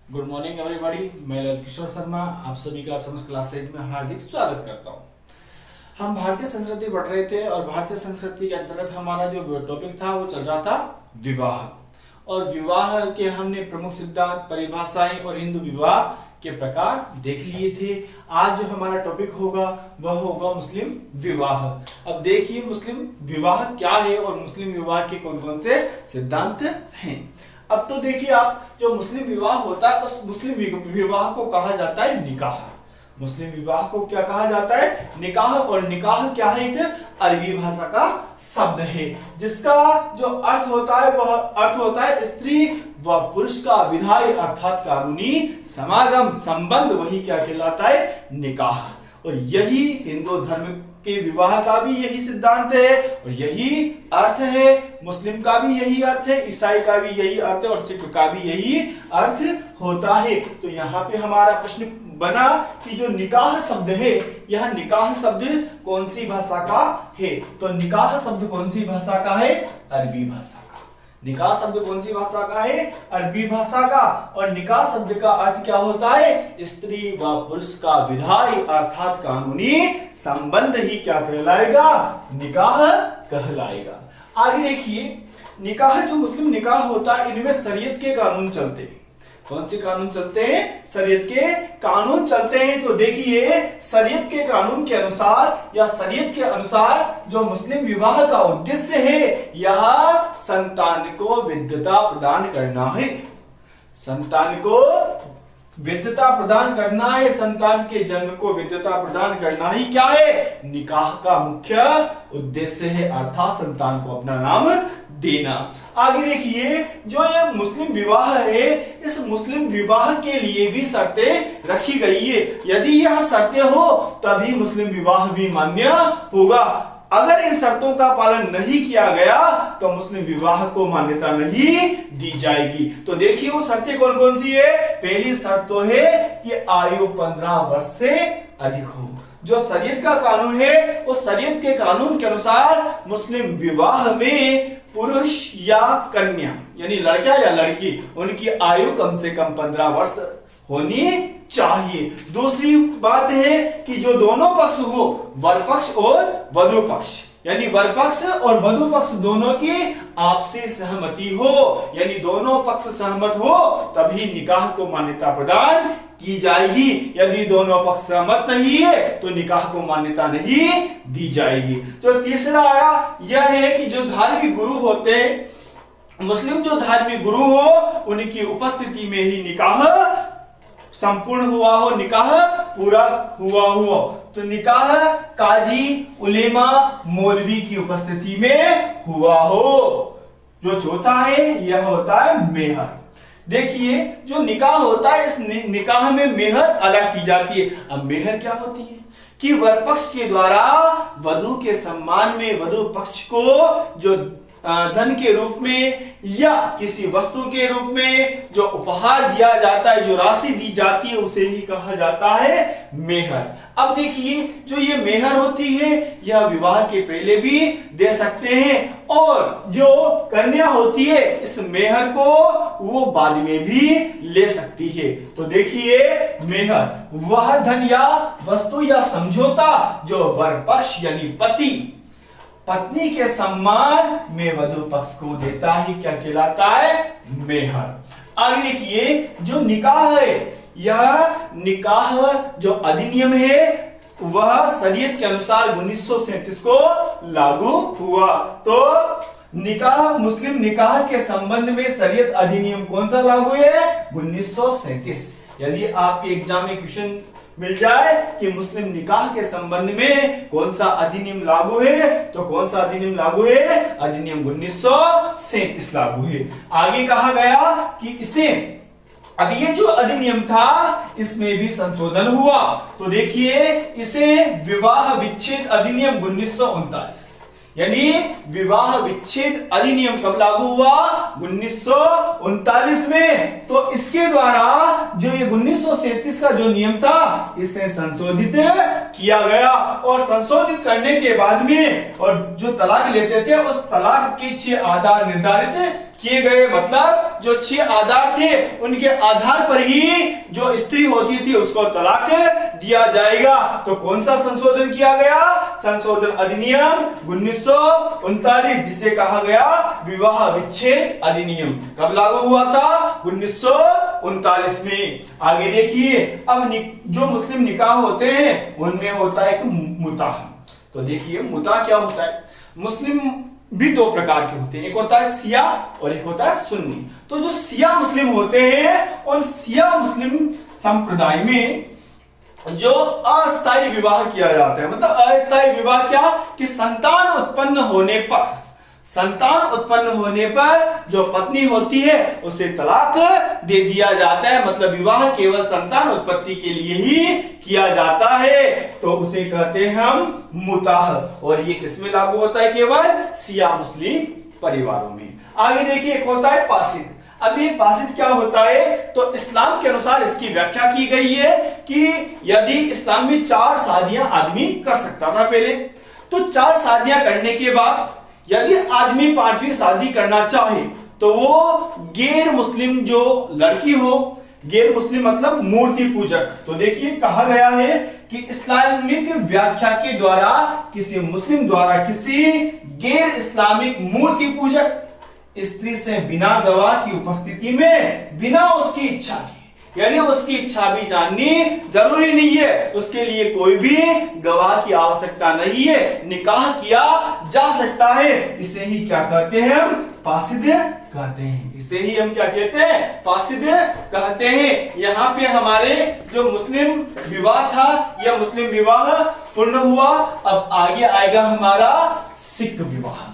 Good morning everybody. मैं ललित किशोर शर्मा आप सभी का समस्त क्लास सेट में हार्दिक स्वागत करता हूँ। हम भारतीय संस्कृति पढ़ रहे थे और भारतीय संस्कृति के अंतर्गत हमारा जो टॉपिक था वो चल रहा था विवाह। और विवाह के हमने प्रमुख सिद्धांत, परिभाषाएं और हिंदू विवाह के प्रकार देख लिए थे। आज जो हमारा टॉपिक होगा वह होगा मुस्लिम विवाह। अब देखिए मुस्लिम विवाह क्या है और मुस्लिम विवाह के कौन कौन से सिद्धांत हैं। अब तो देखिए आप, जो मुस्लिम विवाह होता है उस मुस्लिम विवाह को कहा जाता है निकाह। मुस्लिम विवाह को क्या कहा जाता है? निकाह। और निकाह क्या है? एक अरबी भाषा का शब्द है जिसका जो अर्थ होता है वह अर्थ होता है स्त्री व पुरुष का विधायी अर्थात कानूनी समागम, संबंध, वही क्या कहलाता है? निकाह। और यही हिंदू धर्म के विवाह का भी यही सिद्धांत है और यही अर्थ है। मुस्लिम का भी यही अर्थ है, ईसाई का भी यही अर्थ है और सिख का भी यही अर्थ होता है। तो यहाँ पे हमारा प्रश्न बना कि जो निकाह शब्द है, यह निकाह शब्द कौन सी भाषा का है? तो निकाह शब्द कौन सी भाषा का है? अरबी भाषा का। निकाह शब्द कौन सी भाषा का है? अरबी भाषा का। और निकाह शब्द का अर्थ क्या होता है? स्त्री व पुरुष का विधायी अर्थात कानूनी संबंध ही क्या कहलाएगा? निकाह कहलाएगा। आगे देखिए, निकाह जो मुस्लिम निकाह होता है इनमें शरीयत के कानून चलते हैं। कौन से कानून चलते हैं? शरीयत के कानून चलते हैं। तो देखिए, शरीयत के कानून के अनुसार या शरीयत के अनुसार जो मुस्लिम विवाह का उद्देश्य है यह संतान को विद्यता प्रदान करना है। संतान को विद्यता प्रदान करना है, संतान के जन्म को विद्यता प्रदान करना ही क्या है? निकाह का मुख्य उद्देश्य है, अर्थात संतान को अपना नाम देना। आगे देखिए, जो ये मुस्लिम विवाह है इस मुस्लिम विवाह के लिए भी शर्तें रखी गई है। यदि यह शर्तें हो तभी मुस्लिम विवाह भी मान्य होगा। अगर इन शर्तों का पालन नहीं किया गया तो मुस्लिम विवाह को मान्यता नहीं दी जाएगी। तो देखिए वो शर्तें कौन कौन सी है। पहली शर्त तो है कि आयु 15 वर्ष से अधिक हो। जो शरीयत का कानून है उस शरीयत के कानून के अनुसार मुस्लिम विवाह में पुरुष या कन्या यानी लड़का या लड़की उनकी आयु कम से कम 15 वर्ष होनी चाहिए। दूसरी बात है कि जो दोनों पक्ष हो, वर पक्ष और वधु पक्ष, यानी वर पक्ष और वधु पक्ष दोनों की आपसी सहमति हो, यानी दोनों पक्ष सहमत हो तभी निकाह को मान्यता प्रदान की जाएगी। यदि दोनों पक्ष सहमत नहीं है तो निकाह को मान्यता नहीं दी जाएगी। तो तीसरा आया यह है कि जो धार्मिक गुरु होते हैं, मुस्लिम जो धार्मिक गुरु हो उनकी उपस्थिति में ही निकाह संपूर्ण हुआ हो, निकाह पूरा हुआ हो। तो निकाह काजी, उलेमा, मौलवी की उपस्थिति में हुआ हो। जो चौथा है यह होता है मेहर। देखिए जो निकाह होता है इस निकाह में मेहर अदा की जाती है। अब मेहर क्या होती है कि वर पक्ष के द्वारा वधु के सम्मान में वधु पक्ष को जो धन के रूप में या किसी वस्तु के रूप में जो उपहार दिया जाता है, जो राशि दी जाती है उसे ही कहा जाता है मेहर। अब देखिए जो ये मेहर होती है यह विवाह के पहले भी दे सकते हैं और जो कन्या होती है इस मेहर को वो बाद में भी ले सकती है। तो देखिए मेहर वह धन या वस्तु या समझौता जो वर पक्ष यानी पति पत्नी के सम्मान में वधु पक्ष को देता ही क्या कहलाता है? मेहर। आगे देखिए जो निकाह है यह निकाह जो अधिनियम है वह शरीयत के अनुसार 1937 को लागू हुआ। तो निकाह मुस्लिम निकाह के संबंध में शरीयत अधिनियम कौन सा लागू है? 1937। यदि आपके एग्जाम में क्वेश्चन मिल जाए कि मुस्लिम निकाह के संबंध में कौन सा अधिनियम लागू है तो कौन सा अधिनियम लागू है? अधिनियम 1937 लागू है। आगे कहा गया कि इसे अब ये जो अधिनियम था इसमें भी संशोधन हुआ। तो देखिए इसे विवाह विच्छेद अधिनियम 1939 यानी विवाह विच्छेद अधिनियम कब लागू हुआ? 1939 में। तो इसके द्वारा जो ये 1937 का जो नियम था इसे संशोधित किया गया, और संशोधित करने के बाद में और जो तलाक लेते थे उस तलाक के 6 आधार निर्धारित किए गए। मतलब जो 6 आधार थे उनके आधार पर ही जो स्त्री होती थी उसको तलाक दिया जाएगा। तो कौन सा संशोधन किया गया? संशोधन अधिनियम 1939, जिसे कहा गया विवाह विच्छेद अधिनियम। कब लागू हुआ था? 1939 में। आगे देखिए, अब जो मुस्लिम निकाह होते हैं उनमें होता है एक मुता। तो देखिए मुता क्या होता है। मुस्लिम भी 2 प्रकार के होते हैं, एक होता है शिया और एक होता है सुन्नी। तो जो शिया मुस्लिम होते हैं उन शिया मुस्लिम संप्रदाय में जो अस्थायी विवाह किया जाता है, मतलब अस्थायी विवाह क्या कि संतान उत्पन्न होने पर जो पत्नी होती है उसे तलाक दे दिया जाता है। मतलब विवाह केवल संतान उत्पत्ति के लिए ही किया जाता है, तो उसे कहते हैं हम मुताह। और ये किसमें लागू होता है? केवल शिया मुस्लिम परिवारों में। आगे देखिए, एक होता है पासिद। अब ये पासिद क्या होता है? तो इस्लाम के अनुसार इसकी व्याख्या की गई है कि यदि इस्लाम में 4 शादियां आदमी कर सकता था पहले, तो 4 शादियां करने के बाद यदि आदमी 5वीं शादी करना चाहे तो वो गैर मुस्लिम जो लड़की हो, गैर मुस्लिम मतलब मूर्ति पूजक। तो देखिए कहा गया है कि इस्लामिक व्याख्या के द्वारा किसी मुस्लिम द्वारा किसी गैर इस्लामिक मूर्ति पूजक स्त्री से बिना गवाह की उपस्थिति में, बिना उसकी इच्छा की, यानी उसकी इच्छा भी जाननी जरूरी नहीं है, उसके लिए कोई भी गवाह की आवश्यकता नहीं है, निकाह किया जा सकता है। इसे ही क्या कहते हैं? हम पासिद कहते हैं। इसे ही हम क्या कहते हैं? पासिद कहते हैं। यहाँ पे हमारे जो मुस्लिम विवाह था यह मुस्लिम विवाह पूर्ण हुआ। अब आगे आएगा हमारा सिख विवाह।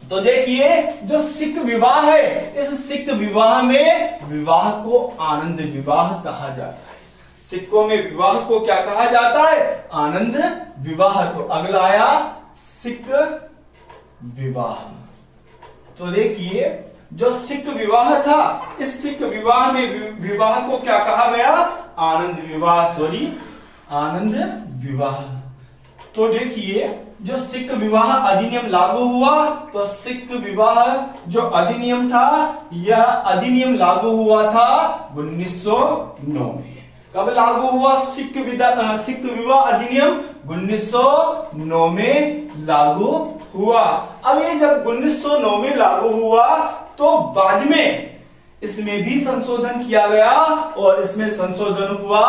तो देखिए जो सिख विवाह है, इस सिख विवाह में विवाह को आनंद विवाह कहा जाता है। सिखों में विवाह को क्या कहा जाता है? आनंद विवाह। तो अगला आया सिख विवाह। तो देखिए जो सिख विवाह था, इस सिख विवाह में विवाह को क्या कहा गया? आनंद विवाह, आनंद विवाह। तो देखिए जो सिख विवाह अधिनियम लागू हुआ, तो सिख विवाह जो अधिनियम था यह अधिनियम लागू हुआ था 1909 में। कब लागू हुआ सिख विवाह अधिनियम? 1909 में लागू हुआ। अब ये जब 1909 में लागू हुआ तो बाद में इसमें भी संशोधन किया गया, और इसमें संशोधन हुआ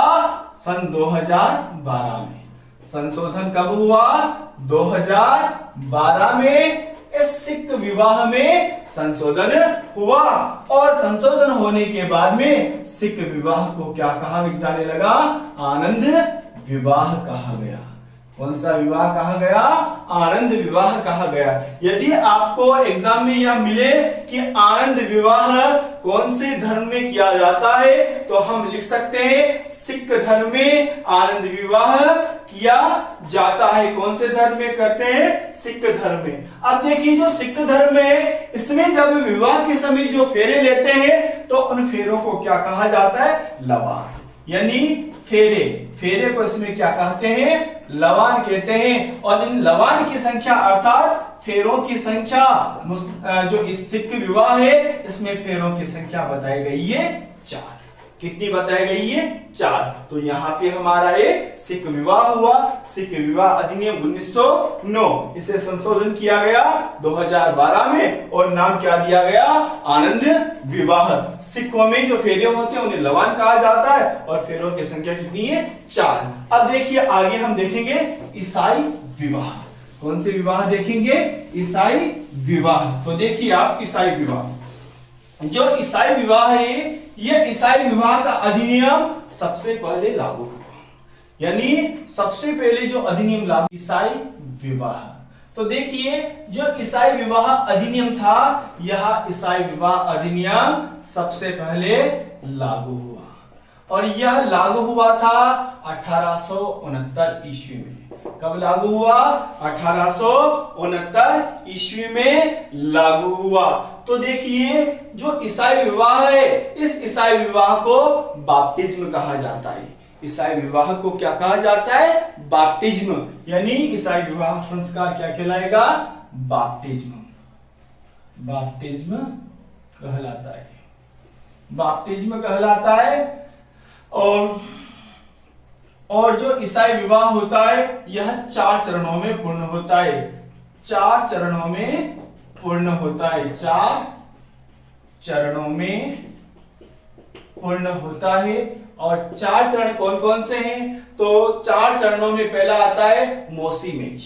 सन 2012 में। संशोधन कब हुआ? 2012 में इस सिख विवाह में संशोधन हुआ, और संशोधन होने के बाद में सिख विवाह को क्या कहा जाने लगा? आनंद विवाह कहा गया। कौन सा विवाह कहा गया? आनंद विवाह कहा गया। यदि आपको एग्जाम में यह मिले कि आनंद विवाह कौन से धर्म में किया जाता है, तो हम लिख सकते हैं सिख धर्म में आनंद विवाह किया जाता है। कौन से धर्म में करते हैं? सिख धर्म में। अब देखिए जो सिख धर्म है इसमें जब विवाह के समय जो फेरे लेते हैं तो उन फेरों को क्या कहा जाता है? लवान, यानी फेरे को इसमें क्या कहते हैं? लवान कहते हैं। और इन लवान की संख्या अर्थात फेरों की संख्या, जो इस सिख विवाह है इसमें फेरों की संख्या बताई गई है 4। कितनी बताई गई है? 4। तो यहाँ पे हमारा एक सिख विवाह हुआ। सिख विवाह अधिनियम 1909, इसे संशोधन किया गया 2012 में, और नाम क्या दिया गया? आनंद विवाह। सिखों में जो फेरे होते हैं उन्हें लवान कहा जाता है, और फेरों की संख्या कितनी है? 4। अब देखिए आगे हम देखेंगे ईसाई विवाह। कौन से विवाह देखेंगे? ईसाई विवाह। तो देखिए आप ईसाई विवाह, जो ईसाई विवाह है यह ईसाई विवाह का अधिनियम सबसे पहले लागू हुआ, यानी सबसे पहले जो अधिनियम लागू ईसाई विवाह। तो देखिए जो ईसाई विवाह अधिनियम था यह ईसाई विवाह अधिनियम सबसे पहले लागू हुआ, और यह लागू हुआ था 1869 ईस्वी में। कब लागू हुआ? 1869 ईस्वी में लागू हुआ। तो देखिए जो ईसाई विवाह है, इस ईसाई विवाह को बाप्टिज्म कहा जाता है। ईसाई विवाह को क्या कहा जाता है? बाप्टिज्म। यानी ईसाई विवाह संस्कार क्या कहलाएगा? बाप्टिज्म। बाप्टिज्म कहलाता है, बाप्टिज्म कहलाता है। और जो ईसाई विवाह होता है यह 4 चरणों में पूर्ण होता है। 4 चरणों में पूर्ण होता है, 4 चरणों में पूर्ण होता है। और 4 चरण कौन कौन से हैं? तो 4 चरणों में पहला आता है मोसी मेज।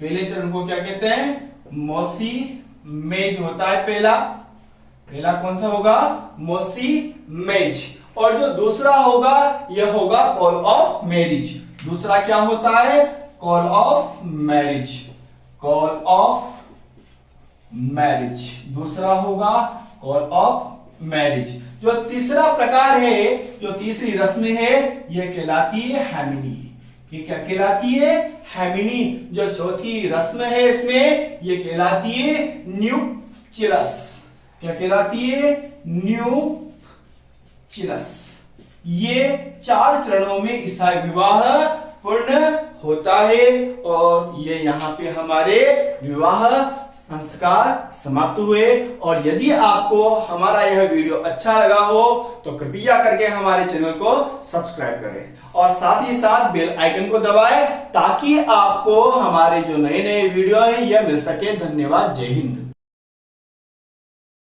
पहले चरण को क्या कहते हैं? मोसी मेज होता है पहला। पहला कौन सा होगा? मोसी मेज। और जो दूसरा होगा यह होगा कॉल ऑफ मैरिज। दूसरा क्या होता है? Call of marriage. Call of marriage दूसरा होगा कॉल ऑफ मैरिज। जो तीसरा प्रकार है, जो तीसरी रस्म है, यह कहलाती है हैमिनी। ये क्या कहलाती है? हैमिनी। जो चौथी रस्म है इसमें, यह कहलाती है न्यूपचियस। क्या कहलाती है? न्यूपचियस। ये 4 चरणों में ईसाई विवाह पूर्ण होता है। और ये यहाँ पे हमारे विवाह संस्कार समाप्त हुए। और यदि आपको हमारा यह वीडियो अच्छा लगा हो तो कृपया करके हमारे चैनल को सब्सक्राइब करें और साथ ही साथ बेल आइकन को दबाएं ताकि आपको हमारे जो नए नए वीडियो हैं यह मिल सके। धन्यवाद। जय हिंद।